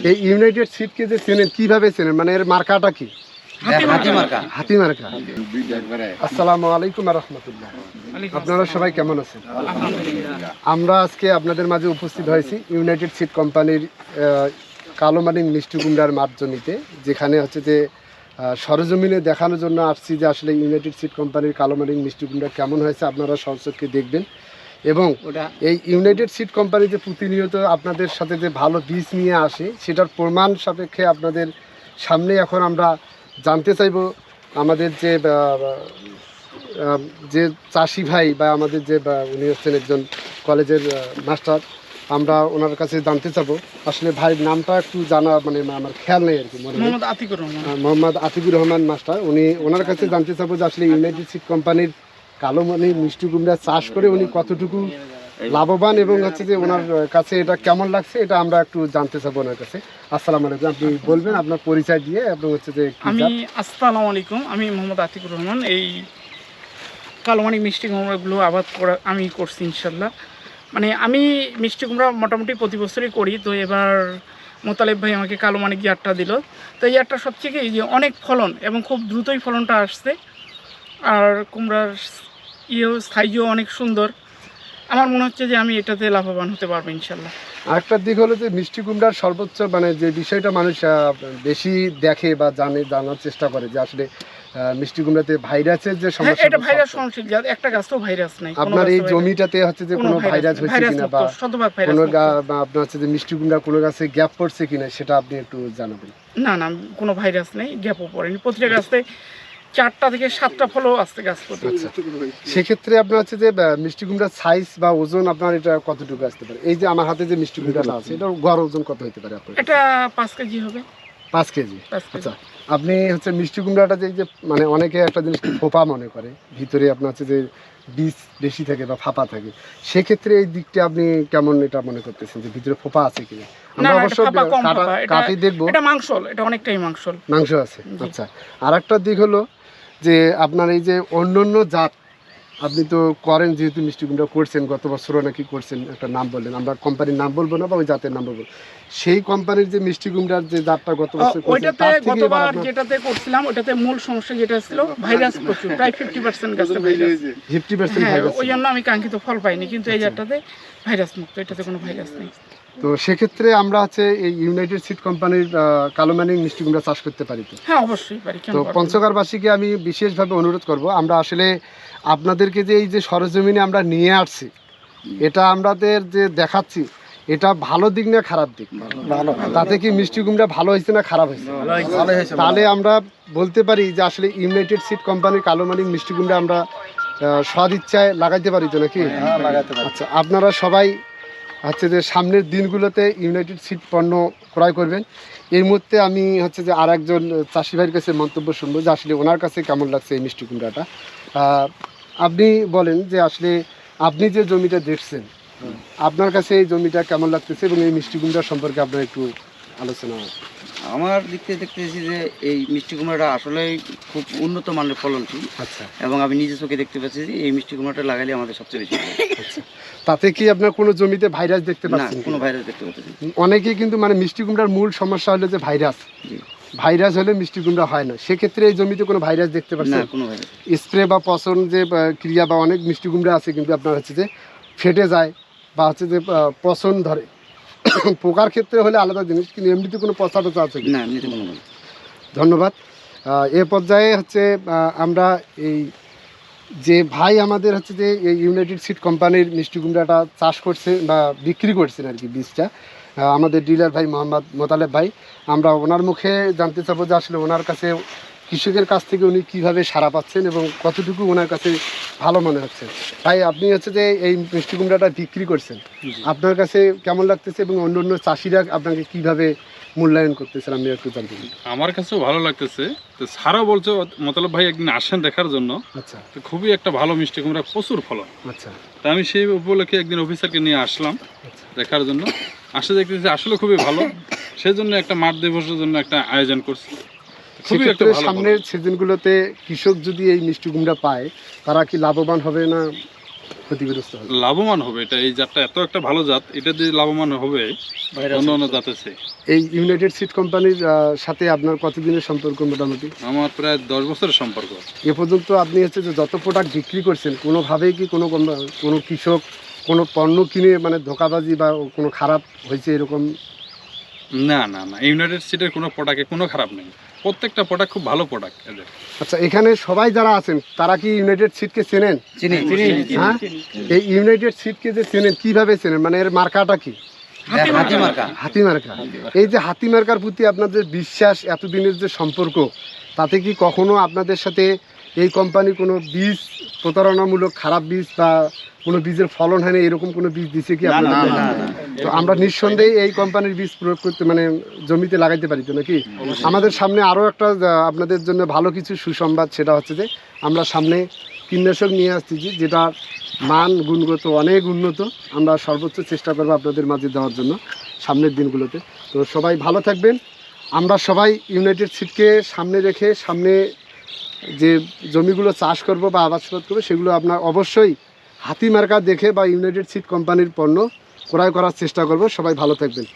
এই ইউনাইটেড সিডকে যে চেনেন কিভাবে চেনেন, মানে এর মার্কাটা কি? হাতি মার্কা। আসসালামু আলাইকুম ওয়া রাহমাতুল্লাহ। আপনারা সবাই কেমন আছেন? আমরা আজকে আপনাদের মাঝে উপস্থিত হয়েছি ইউনাইটেড সিড কোম্পানির কালো মানিক মিষ্টি কুমড়ার মার্চ নিতে, যেখানে হচ্ছে যে সরজমিনে দেখানোর জন্য আসছি যে আসলে ইউনাইটেড সিড কোম্পানির কালো মানিক মিষ্টি কুমড়া কেমন হয়েছে আপনারা সচক্ষে দেখবেন। এবং এই ইউনাইটেড সিড কোম্পানি যে প্রতিনিয়ত আপনাদের সাথে যে ভালো বীজ নিয়ে আসে সেটার প্রমাণ সাপেক্ষে আপনাদের সামনে এখন আমরা জানতে চাইব আমাদের যে চাষি ভাই বা আমাদের যে উনি হচ্ছেন একজন কলেজের মাস্টার, আমরা ওনার কাছে জানতে চাবো আসলে ভাইয়ের নামটা একটু জানা মানে আমার খেয়াল নেই আর কি, মোহাম্মদ আতিকুর রহমান মাস্টার। ওনার কাছে জানতে চাবো যে আসলে ইউনাইটেড সিড কোম্পানির কালো মানিক মিষ্টি কুমড়া চাষ করে উনি কতটুকু লাভবান এবং হচ্ছে যে ওনার কাছে এটা কেমন লাগছে এটা আমরা একটু জানতে চাবো ওনার কাছে। আসসালামু আলাইকুম, আপনি বলবেন আপনার পরিচয় দিয়ে এবং হচ্ছে যে আসসালামু আলাইকুম, আমি মোহাম্মদ আতিকুর রহমান। এই কালো মানিক মিষ্টি কুমড়াগুলো আবাদ করা আমি করছি ইনশাল্লাহ। মানে আমি মিষ্টি কুমড়া মোটামুটি প্রতি বছরই করি। তো এবার মোতালেব ভাই আমাকে কালো মানিক ইয়ারটা দিল। তো এই ইয়ারটা সবচেয়ে কি যে অনেক ফলন এবং খুব দ্রুতই ফলনটা আসছে, আর কুমড়ার সাইজও অনেক সুন্দর। আমার মনে হচ্ছে যে আমি এটাতে লাভবান হতে পারবো ইনশাল্লাহ। আরেকটা দিক হলো যে মিষ্টি কুমড়ার সর্বোচ্চ মানে যে বিষয়টা মানুষ বেশি দেখে বা জানার চেষ্টা করে যে আসলে মিষ্টি কুমড়াতে ভাইরাসের যে সমস্যা, এটা ভাইরাস সহনশীল, একটা গাছও ভাইরাস নাই। আপনার এই জমিটাতে হচ্ছে যে কোনো ভাইরাস হয়েছে কিনা বা কোনো আপনার হচ্ছে যে মিষ্টি কুমড়া কোনো গাছে গ্যাপ পড়ছে কিনা সেটা আপনি একটু জানাবেন। না কোনো ভাইরাস নেই, গ্যাপও পড়েনি। প্রতিটা গাছে 4টা থেকে 7টা ফলও আসছে গাছ প্রতি। সেক্ষেত্রে আপনার হচ্ছে যে মিষ্টি কুমড়ার সাইজ বা ওজন আপনার এটা কতটুকু আসতে পারে? এই যে আমার হাতে যে মিষ্টি কুমড়াটা আছে এটা গড় ওজন কত হতে পারে আপনার? এটা 5 কেজি হবে। 5 কেজি। আচ্ছা, আপনি হচ্ছে মিষ্টি কুমড়াটা যে মানে অনেকে একটা জিনিস ফোপা মনে করে, ভিতরে আপনার হচ্ছে যে বীজ বেশি থাকে বা ফাঁপা থাকে, সেক্ষেত্রে এই দিকটা আপনি কেমন এটা মনে করতেছেন যে ভিতরে ফোপা আছে কিনা? আমরা অবশ্য কাটি দেখবো, এটা মাংসল, এটা অনেকটাই মাংস আছে। আচ্ছা, আর একটা দিক হলো যে আপনার এই যে অন্যান্য জাত আপনি তো করেন, যেহেতু মিষ্টি কুমড়া করছেন, গত বছরও নাকি করছেন, একটা নাম বললেন, আমরা কোম্পানির নাম বলবো না বা ওই জাতের নাম বলবো, সেই কোম্পানির যে মিষ্টি কুমড়ার যে জাতটা গত বছর গতবার যেটাতে করছিলাম ওটাতে মূল সমস্যা যেটা ছিল ভাইরাস প্রচুর, প্রায় 50% গাছে ভাইরাস, 50% ভাইরাস। ওই জন্য আমি কাঙ্ক্ষিত ফল পাইনি, কিন্তু এই জাতটাতে ভাইরাস মুক্ত, এটাতে কোনো ভাইরাস নেই। তো সেক্ষেত্রে আমরা হচ্ছে এই ইউনাইটেড সিড কোম্পানির কালো মানিক মিষ্টি কুমড়া চাষ করতে পারি তো? হ্যাঁ, অবশ্যই পারি। তো পঞ্চগড়বাসীকে আমি বিশেষভাবে অনুরোধ করব, আমরা আসলে আপনাদেরকে যে এই যে সরজমিনে আমরা নিয়ে আসছি, এটা আমাদের যে দেখাচ্ছি, এটা ভালো দিক না খারাপ দিক? ভালো। তাতে কি মিষ্টি কুমড়া ভালো হয়েছে না খারাপ হয়েছে? তাহলে আমরা বলতে পারি যে আসলে ইউনাইটেড সিড কোম্পানির কালো মানিক মিষ্টি কুমড়া আমরা সদ ইচ্ছায় লাগাইতে পারি তো নাকি? আচ্ছা, আপনারা সবাই হচ্ছে যে সামনের দিনগুলোতে ইউনাইটেড সিড পণ্য ক্রয় করবেন। এই মুহূর্তে আমি হচ্ছে যে আর একজন চাষি ভাইয়ের কাছে মন্তব্য শুনবো যে আসলে ওনার কাছে কেমন লাগছে এই মিষ্টি কুমড়াটা। আপনি বলেন যে আসলে আপনি যে জমিটা দেখছেন, আপনার কাছে এই জমিটা কেমন লাগতেছে এবং এই মিষ্টি কুমড়া সম্পর্কে আপনার একটু আলোচনা। আমার দিক থেকে দেখতেছি যে এই মিষ্টি কুমড়াটা আসলে খুব উন্নত মানের ফলনশীল। আচ্ছা, এবং আমি নিজে চোখে দেখতে পাচ্ছি যে এই মিষ্টি কুমড়াটা লাগালে আমাদের সবচেয়ে বেশি। আচ্ছা, তাতে কি আপনার কোনো জমিতে ভাইরাস দেখতে পাচ্ছেন? কোনো ভাইরাস দেখতে পাচ্ছি। অনেকেই কিন্তু মানে মিষ্টি কুমড়ার মূল সমস্যা হলো যে ভাইরাস হলে মিষ্টি কুমড়া হয় না, সেক্ষেত্রে এই জমিতে কোনো ভাইরাস দেখতে পাচ্ছেন? কোনো ভাইরাস। স্প্রে বা পচন যে ক্রিয়া বা অনেক মিষ্টি কুমড়া আছে কিন্তু আপনার হচ্ছে যে ফেটে যায় বা হচ্ছে যে পচন ধরে, পোকার ক্ষেত্রে হলে আলাদা জিনিস, কিন্তু এমনিতে কোনো পচা টচা আছে না? এমনিতে কোনো। ধন্যবাদ। এ পর্যায়ে হচ্ছে আমরা এই যে ভাই আমাদের হচ্ছে যে এই ইউনাইটেড সিড কোম্পানির মিষ্টি কুমড়াটা চাষ করছে বা বিক্রি করছেন আর কি বীজটা, আমাদের ডিলার ভাই মোহাম্মদ মোতালেব ভাই, আমরা ওনার মুখে জানতে চাবো যে আসলে ওনার কাছে কৃষকের কাছ থেকে উনি কীভাবে সাড়া পাচ্ছেন এবং কতটুকু ওনার কাছে ভালো মনে হচ্ছে। ভাই, আপনি হচ্ছে যে এই মিষ্টি কুমড়াটা বিক্রি করছেন, আপনার কাছে কেমন লাগতেছে এবং অন্য অন্য চাষিরা আপনাকে কীভাবে মূল্যায়ন করতেছেন আমি একটু জানতে চাই। আমার কাছেও ভালো লাগতেছে। তো সারা বলছে মোতালেব ভাই একদিন আসেন দেখার জন্য। আচ্ছা, তো খুবই একটা ভালো মিষ্টি কুমড়া, প্রচুর ফলন। আচ্ছা, তা আমি সেই উপলক্ষে একদিন অফিসারকে নিয়ে আসলাম দেখার জন্য। আসে দেখতেছি আসলে খুবই ভালো, সেজন্য একটা মাঠ দিবসের জন্য একটা আয়োজন করছি। সেক্ষেত্রে সামনের সিজনগুলোতে কৃষক যদি এই মিষ্টি কুমড়া পায়, তারা কি লাভবান হবে না? ক্ষতিগ্রস্ত হবে? লাভবান হবে এটা, এই জাতটা এত একটা ভালো জাত, এটা দিয়ে লাভবান হবে অন্য অন্য জাতের চেয়ে। এই ইউনাইটেড সিড কোম্পানির সাথে আপনার কতদিনের সম্পর্ক মোটামুটি? আমার প্রায় 10 বছরের সম্পর্ক। এ পর্যন্ত আপনি হচ্ছে যে যত প্রোডাক্ট বিক্রি করছেন কোনোভাবেই কি কোনো কৃষক কোনো পণ্য কিনে মানে ধোঁকাবাজি বা কোনো খারাপ হয়েছে এরকম? না না না, ইউনাইটেড সিডের কোনো প্রোডাক্টে কোনো খারাপ নেই, প্রত্যেকটা প্রোডাক্ট খুব ভালো প্রোডাক্ট এদের। আচ্ছা, এখানে সবাই যারা আছেন তারা কি ইউনাইটেড সিডকে চেনেন? চিনি হ্যাঁ, এই ইউনাইটেড সিডকে যে চেনেন কিভাবে চেনেন, মানে এর মার্কাটা কি? হাতি মার্কা। হাতি মার্কা। এই যে হাতি মার্কার প্রতি আপনাদের বিশ্বাস, এতদিনের যে সম্পর্ক, তাতে কি কখনো আপনাদের সাথে এই কোম্পানি কোনো বীজ প্রতারণামূলক খারাপ বীজ বা কোনো বীজের ফলন হয়নি এরকম কোনো বীজ দিছে কি আপনাদের? তো আমরা নিঃসন্দেহে এই কোম্পানির বীজ প্রয়োগ করতে মানে জমিতে লাগাইতে পারি তো নাকি? আমাদের সামনে আরও একটা আপনাদের জন্য ভালো কিছু সুসংবাদ, সেটা হচ্ছে যে আমরা সামনে কীটনাশক নিয়ে আসতেছি যেটা মান গুণগত অনেক উন্নত। আমরা সর্বোচ্চ চেষ্টা করবো আপনাদের মাঝে দেওয়ার জন্য সামনের দিনগুলোতে। তো সবাই ভালো থাকবেন। আমরা সবাই ইউনাইটেড সিডকে সামনে রেখে সামনে যে জমিগুলো চাষ করব বা আবাদশাবাদ করবো সেগুলো আপনার অবশ্যই হাতি মার্কা দেখে বা ইউনাইটেড সিড কোম্পানির পণ্য ক্রয় করার চেষ্টা করব। সবাই ভালো থাকবেন।